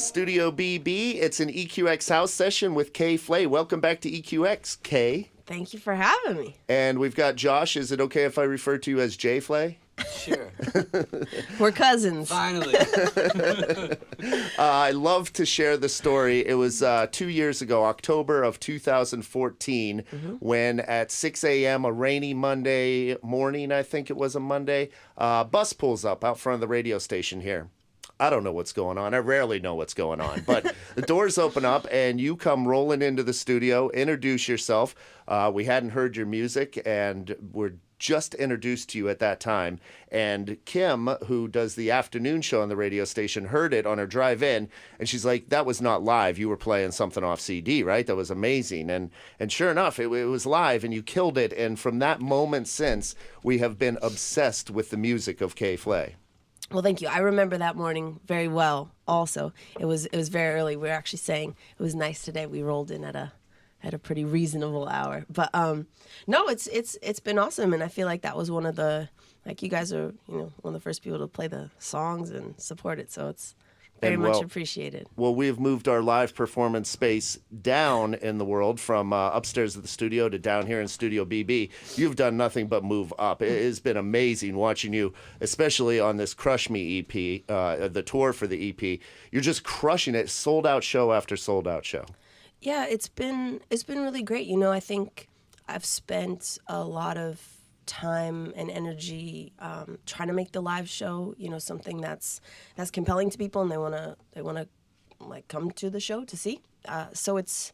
Studio BB. It's an EQX house session with K.Flay. Welcome back to EQX, K. Thank you for having me. And we've got Josh. Is it okay if I refer to you as J.Flay? Sure. We're cousins. Finally. I love to share the story. It was 2 years ago, October of 2014, when at 6 a.m., a rainy Monday morning, I think it was a Monday, bus pulls up out front of the radio station here. I don't know what's going on. I rarely know what's going on. But the doors open up and you come rolling into the studio, introduce yourself. We hadn't heard your music and we're just introduced to you at that time. And Kim, who does the afternoon show on the radio station, heard it on her drive in. And she's like, that was not live. You were playing something off CD, right? That was amazing. And sure enough, it was live and you killed it. And from that moment since, we have been obsessed with the music of K.Flay. Well, thank you. I remember that morning very well. Also, it was very early. We were actually saying it was nice today. We rolled in at a pretty reasonable hour. But no, it's been awesome, and I feel like that was one of the, like, you guys are one of the first people to play the songs and support it. So it's very much appreciated. Well, we have moved our live performance space down in the world from upstairs of the studio to down here in Studio BB. You've done nothing but move up. It has been amazing watching you, especially on this Crush Me EP, the tour for the EP. You're just crushing it, sold out show after sold out show. Yeah, it's been really great. I think I've spent a lot of time and energy trying to make the live show something that's compelling to people and they want to like come to the show to see, so it's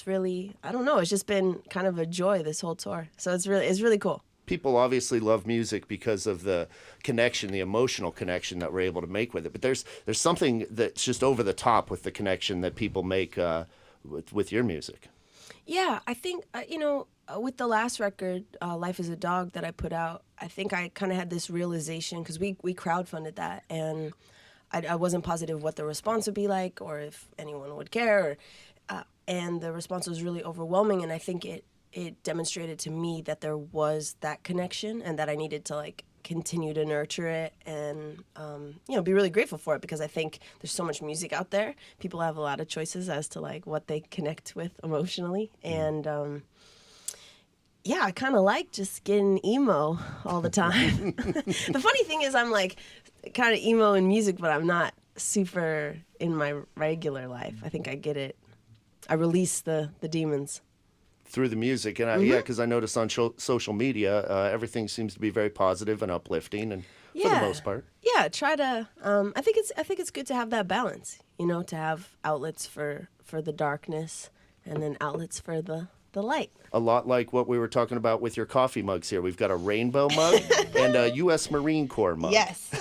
really, I don't know, it's just been kind of a joy this whole tour, so it's really cool. People obviously love music because of the connection, the emotional connection that we're able to make with it, but there's something that's just over the top with the connection that people make with your music. Yeah, I think with the last record, Life is a Dog, that I put out, I think I kind of had this realization, because we crowdfunded that, and I wasn't positive what the response would be like or if anyone would care. And the response was really overwhelming, and I think it demonstrated to me that there was that connection and that I needed to continue to nurture it and be really grateful for it, because I think there's so much music out there. People have a lot of choices as to what they connect with emotionally, and yeah, I kind of like just getting emo all the time. The funny thing is I'm kind of emo in music, but I'm not super in my regular life. I think I get it. I release the demons through the music, and yeah, because I noticed on social media, everything seems to be very positive and uplifting, and for the most part. Yeah, try to. I think it's good to have that balance. To have outlets for the darkness, and then outlets for the light. A lot like what we were talking about with your coffee mugs here. We've got a rainbow mug and a U.S. Marine Corps mug. Yes,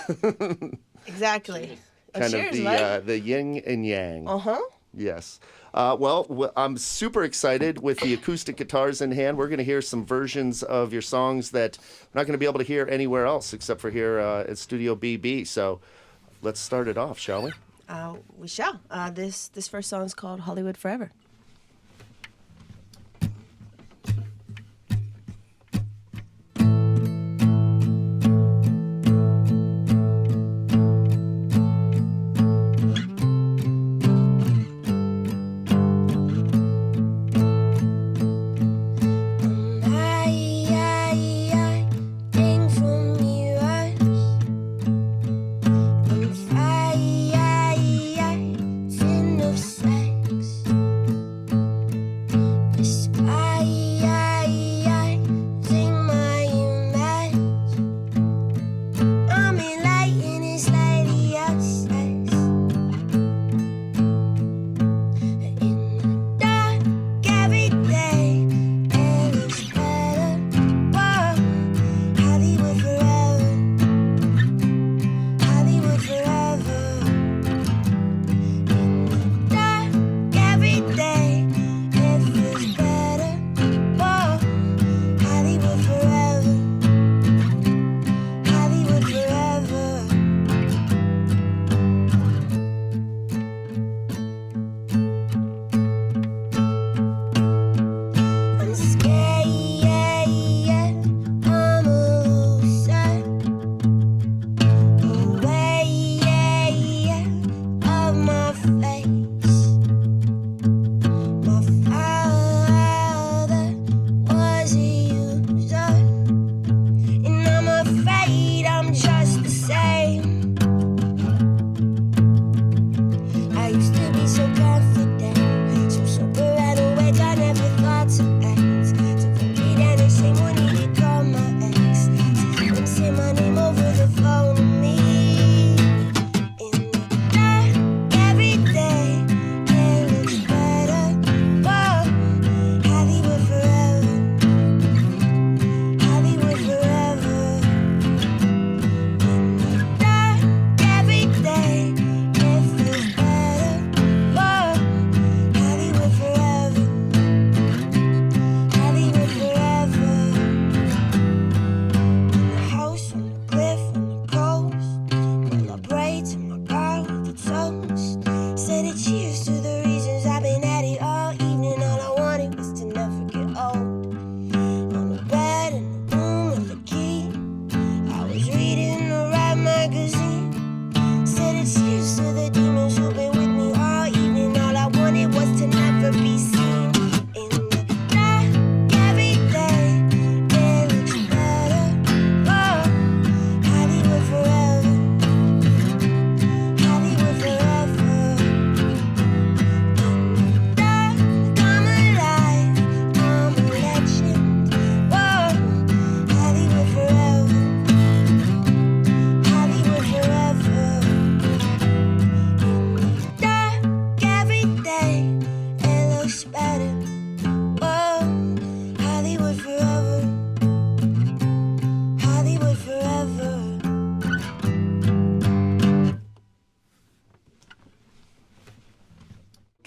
exactly. Kind cheers, of the yin and yang. Yes. Well, I'm super excited with the acoustic guitars in hand. We're going to hear some versions of your songs that we're not going to be able to hear anywhere else except for here at Studio BB. So let's start it off, shall we? We shall. This first song is called Hollywood Forever. Sex.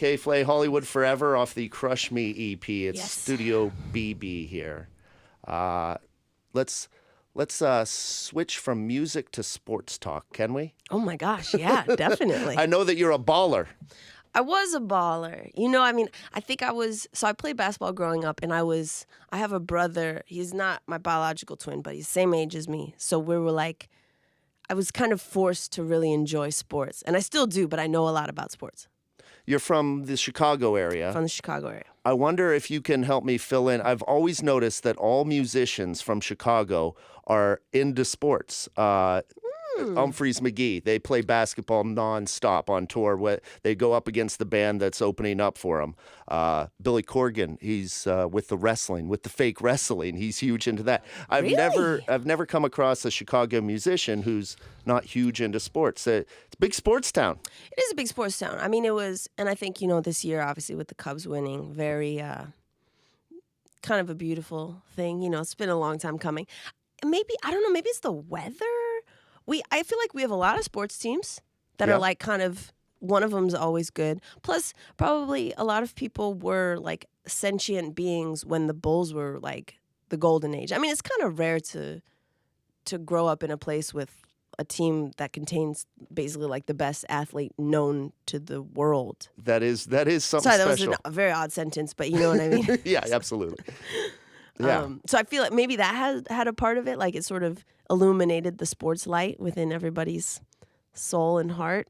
K.Flay, Hollywood Forever off the Crush Me EP. It's Yes. Studio BB here. Let's switch from music to sports talk, can we? Oh my gosh, yeah, definitely. I know that you're a baller. I was a baller. You know, I mean, I think I played basketball growing up, and I have a brother. He's not my biological twin, but he's the same age as me. So we were like, I was kind of forced to really enjoy sports. And I still do, but I know a lot about sports. You're from the Chicago area. From the Chicago area. I wonder if you can help me fill in. I've always noticed that all musicians from Chicago are into sports. Humphreys McGee, they play basketball nonstop on tour. They go up against the band that's opening up for them. Billy Corgan, he's with the fake wrestling. He's huge into that. I've never come across a Chicago musician who's not huge into sports. It's a big sports town. It is a big sports town. I mean, it was, and I think, this year, obviously, with the Cubs winning, very kind of a beautiful thing. It's been a long time coming. Maybe, I don't know, maybe it's the weather. I feel like we have a lot of sports teams that are like kind of, one of them's always good. Plus, probably a lot of people were like sentient beings when the Bulls were like the golden age. I mean, it's kind of rare to grow up in a place with a team that contains basically like the best athlete known to the world. That is something Sorry, special. that was a very odd sentence, but you know what I mean? Yeah, absolutely. Yeah. So I feel like maybe that had a part of it. Like it sort of illuminated the sports light within everybody's soul and heart.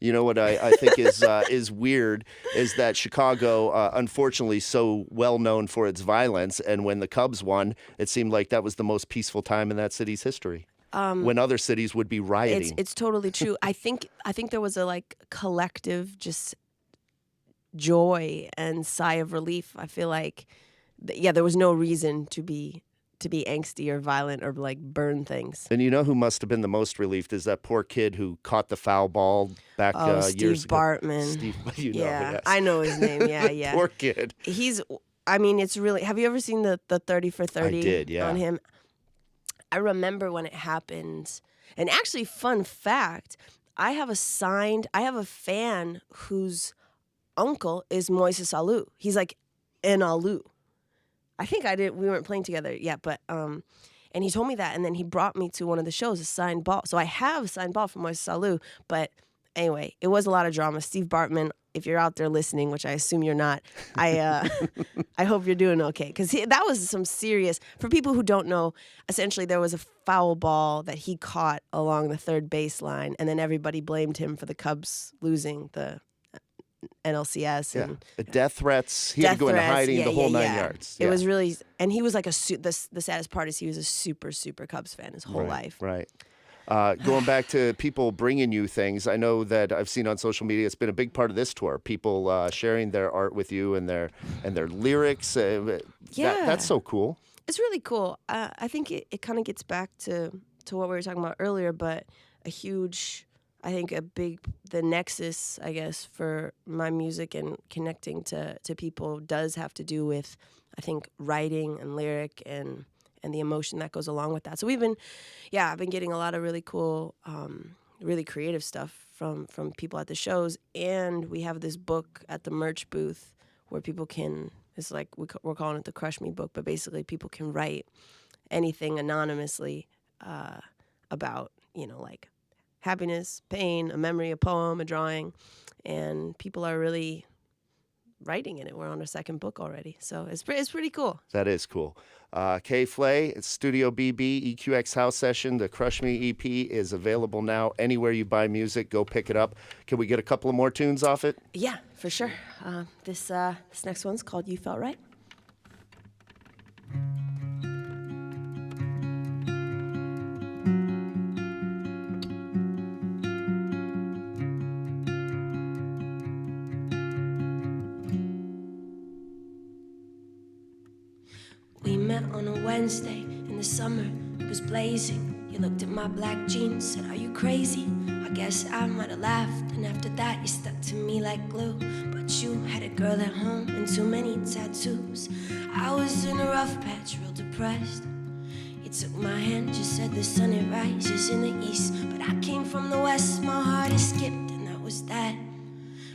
You know what I think is weird is that Chicago, unfortunately, so well known for its violence, and when the Cubs won, it seemed like that was the most peaceful time in that city's history. When other cities would be rioting. It's totally true. I think there was a like collective just joy and sigh of relief. I feel like, there was no reason to be angsty or violent or like burn things. And you know who must have been the most relieved is that poor kid who caught the foul ball back years ago. Steve Bartman. Steve, yes. I know his name. Yeah. Poor kid. It's really. Have you ever seen the 30 for 30? I did, yeah. On him. I remember when it happened. And actually, fun fact, I have a fan whose uncle is Moises Alou. He's like an Alou. I think we weren't playing together yet, but and he told me that, and then he brought me to one of the shows, a signed ball. So I have a signed ball from Moises Alou, but anyway, it was a lot of drama. Steve Bartman, if you're out there listening, which I assume you're not, I hope you're doing okay, because that was some serious. For people who don't know, essentially there was a foul ball that he caught along the third baseline, and then everybody blamed him for the Cubs losing the NLCS and death threats. He had to go into hiding, the whole 9 yards. It was really, and he was like the saddest part is he was a super, super Cubs fan his whole life. Right. Going back to people bringing you things, I know that I've seen on social media, it's been a big part of this tour. People sharing their art with you and their lyrics. That's so cool. It's really cool. I think it kind of gets back to what we were talking about earlier, but the nexus, I guess, for my music and connecting to people does have to do with, I think, writing and lyric and the emotion that goes along with that. So I've been getting a lot of really cool, really creative stuff from people at the shows. And we have this book at the merch booth where people can, it's like, we're calling it the Crush Me book, but basically people can write anything anonymously about, like, happiness, pain, a memory, a poem, a drawing, and people are really writing in it. We're on our second book already, so it's pretty cool. That is cool. K.Flay, it's Studio BB, EQX House Session. The Crush Me EP is available now anywhere you buy music. Go pick it up. Can we get a couple of more tunes off it? Yeah, for sure. This next one's called You Felt Right. We met on a Wednesday in the summer, it was blazing. You looked at my black jeans, said, "Are you crazy?" I guess I might have laughed, and after that you stuck to me like glue. But you had a girl at home and too many tattoos. I was in a rough patch, real depressed. You took my hand, just said the sun, it rises in the east. But I came from the west, my heart is skipped, and that was that.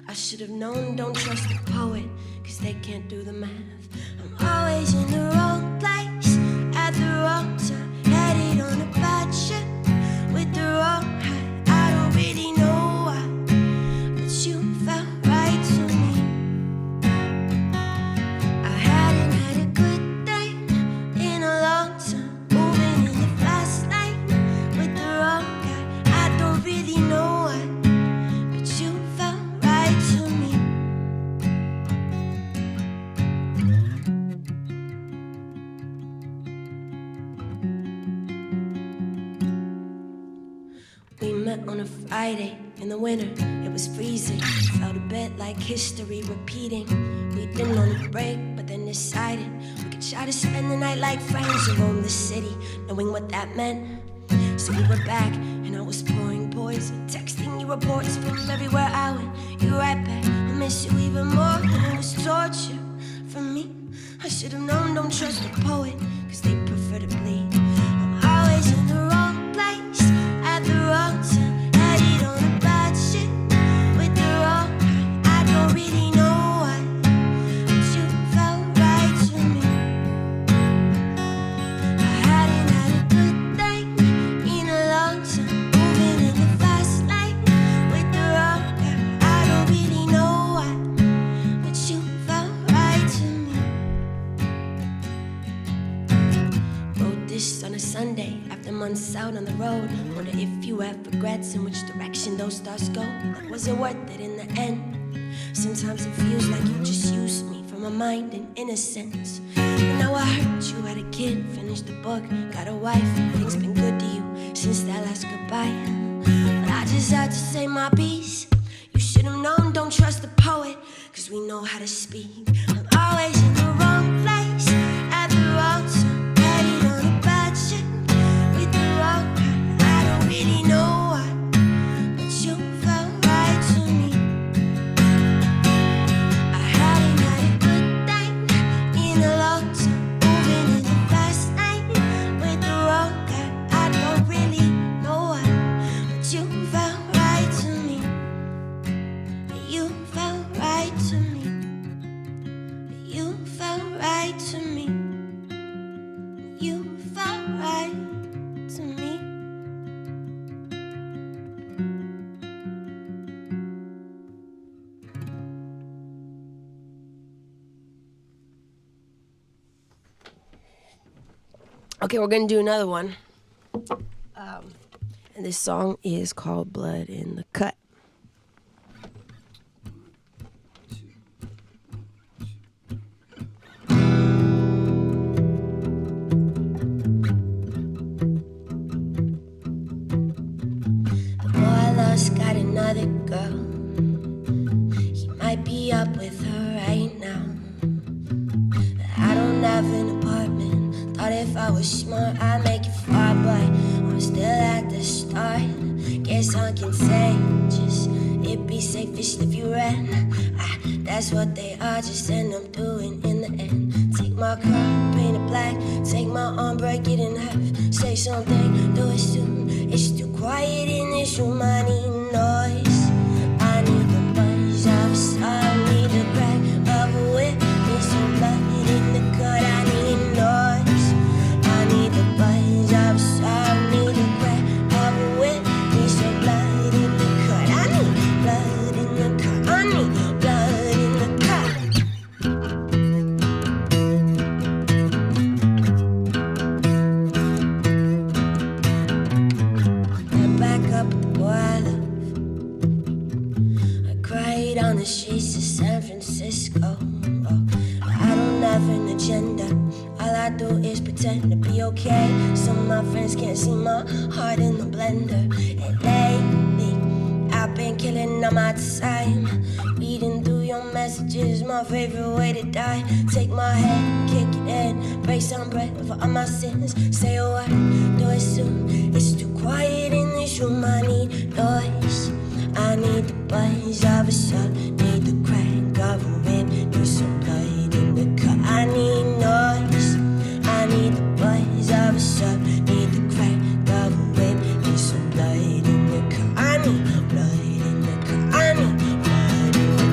I I should have known, don't trust the poet, cause they can't do the math. I'm always in the wrong place, at the wrong time, headed on a bad ship, with the wrong hat. I don't really know why, but you felt right to me. I hadn't had a good day in a long time, moving in the fast lane, with the wrong guy. I don't really know why, but you felt right to me. We met on a Friday in the winter, it was freezing. Felt a bit like history repeating. We'd been on a break, but then decided we could try to spend the night like friends and roam the city, knowing what that meant. So we were back, and I was pouring poison, texting you reports from everywhere I went. You right back, I miss you even more, and it was torture for me. I should have known, don't trust the poet, cause they prefer to bleed. I'm always in the wrong place, at the wrong time, headed on a bad ship, with the wrong guy. I don't really know why, but you felt right to me. I hadn't had a good day in a long time, moving in the fast lane, with the wrong guy. I don't really know why, but you felt right to me. Wrote this on a Sunday after months out on the road. Wonder if you have regrets in which direction those stars go. Like, was it worth it in the end? Sometimes it feels like you just used me for my mind and innocence. And now I heard you had a kid, finished the book, got a wife. Things been good to you since that last goodbye. But I just had to say my piece. You should have known, don't trust the poet, cause we know how to speak. I'm always in the wrong place, at the wrong time, headed on a bad ship, with the wrong guy. I don't really know why, but you felt right to me. I hadn't had a good day in a long time, moving in the fast lane, with the wrong guy. I don't really know why, but you felt right to me. You felt right to me. You felt right to me. You felt right to me. Okay, we're gonna do another one. And this song is called Blood in the Cut. Got another girl. He might be up with her right now. I don't have an apartment. Thought if I was smart I'd make it far, but I'm still at the start. Guess I can say just it'd be safest if you ran. That's what they are, just end up doing in the end. Take my car, paint it black. Take my arm, break it in half. Say something, do it soon. It's too quiet in this room, I need noise. I need the buzz of a star, I need the crack of a whip. Need some blood in the cut, I need noise. I need the buzz of a star, I need the crack of a whip. Need some blood in the cut, I need blood in the cut, I need blood in the cut. And back up with the boy I love. I cried on the streets of San Francisco. Oh, I don't have an agenda. All I do is pretend to be okay, so my friends can't see my heart in the blender. And lately, I've been killing all my time. Reading through your messages, my favorite way to die. Take my head, kick it in, break some bread for all my sins. Say a word, do it soon. It's too quiet in this room, I need noise. I need the buzz of a shot, need the crack of a whip, need some blood in the cut. I need noise. I need the buzz of a shot, need the crack of a whip, need some blood in the cut. I need blood in the cut. I need blood in the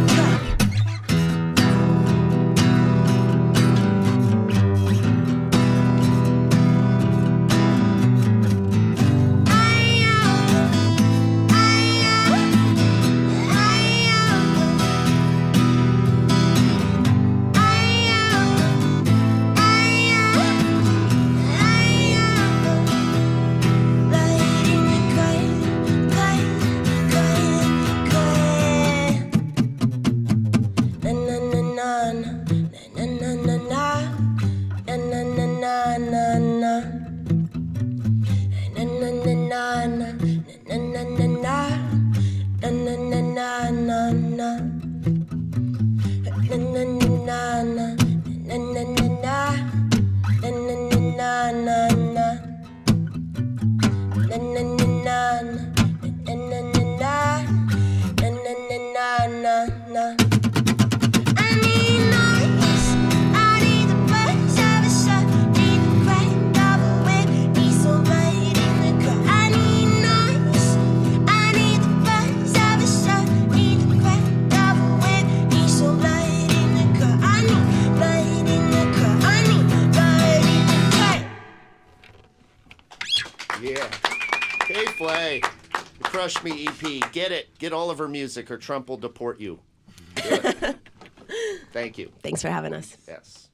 Crush Me EP. Get it. Get all of her music or Trump will deport you. Do it. Thank you. Thanks for having us. Yes.